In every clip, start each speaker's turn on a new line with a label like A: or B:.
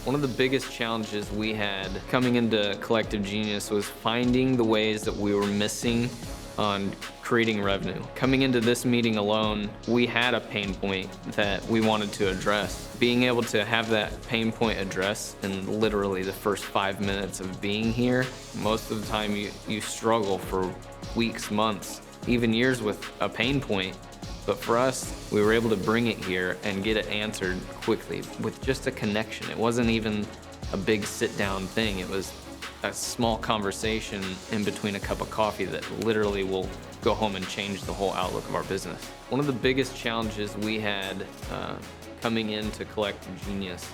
A: One of the biggest challenges we had coming into Collective Genius was finding the ways that we were missing on creating revenue. Coming into this meeting alone, we had a pain point that we wanted to address. Being able to have that pain point addressed in literally the first 5 minutes of being here, most of the time you struggle for weeks, months, even years with a pain point. But for us, we were able to bring it here and get it answered quickly with just a connection. It wasn't even a big sit-down thing. It was a small conversation in between a cup of coffee that literally will go home and change the whole outlook of our business. One of the biggest challenges we had coming into Collective Genius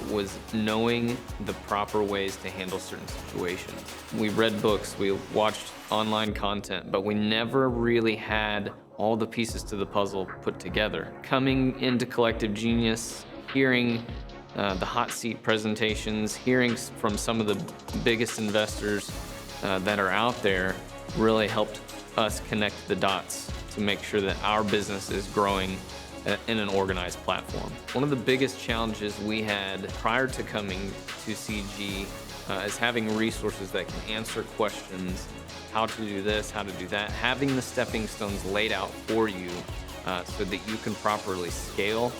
A: was knowing the proper ways to handle certain situations. We read books, we watched online content, but we never really had all the pieces to the puzzle put together. Coming into Collective Genius, hearing the hot seat presentations, hearing from some of the biggest investors that are out there really helped us connect the dots to make sure that our business is growing in an organized platform. One of the biggest challenges we had prior to coming to CG is having resources that can answer questions, how to do this, how to do that, having the stepping stones laid out for you so that you can properly scale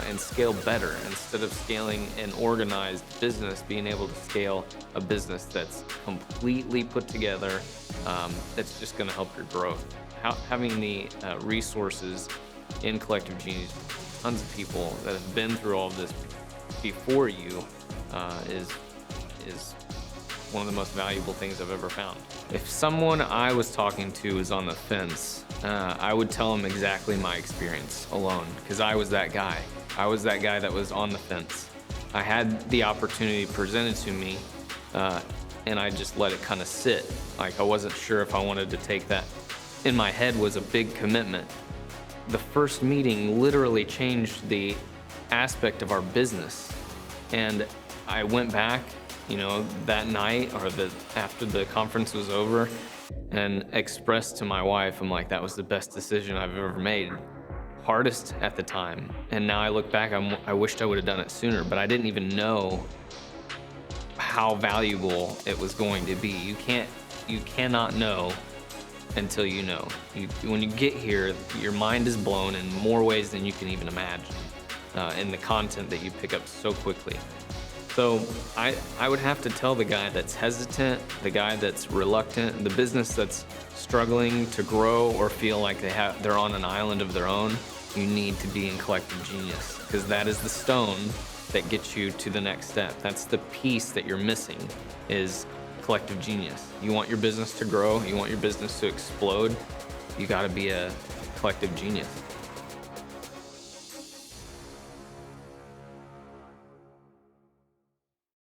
A: and scale better. Instead of scaling an organized business, being able to scale a business that's completely put together, that's just gonna help your growth. Having the resources in Collective Genius, tons of people that have been through all of this before you is one of the most valuable things I've ever found. If someone I was talking to is on the fence, I would tell them exactly my experience alone, because I was that guy. I was that guy that was on the fence. I had the opportunity presented to me, and I just let it kind of sit. Like, I wasn't sure if I wanted to take that. In my head was a big commitment. The first meeting literally changed the aspect of our business. And I went back, that night or after the conference was over and expressed to my wife, I'm like, that was the best decision I've ever made. Hardest at the time. And now I look back, I wished I would have done it sooner, but I didn't even know how valuable it was going to be. You cannot know until you know. When you get here, your mind is blown in more ways than you can even imagine in the content that you pick up so quickly. So I would have to tell the guy that's hesitant, the guy that's reluctant, the business that's struggling to grow or feel like they're on an island of their own, you need to be in Collective Genius, because that is the stone that gets you to the next step. That's the piece that you're missing, is Collective Genius. You want your business to grow, you want your business to explode, you gotta be a Collective Genius.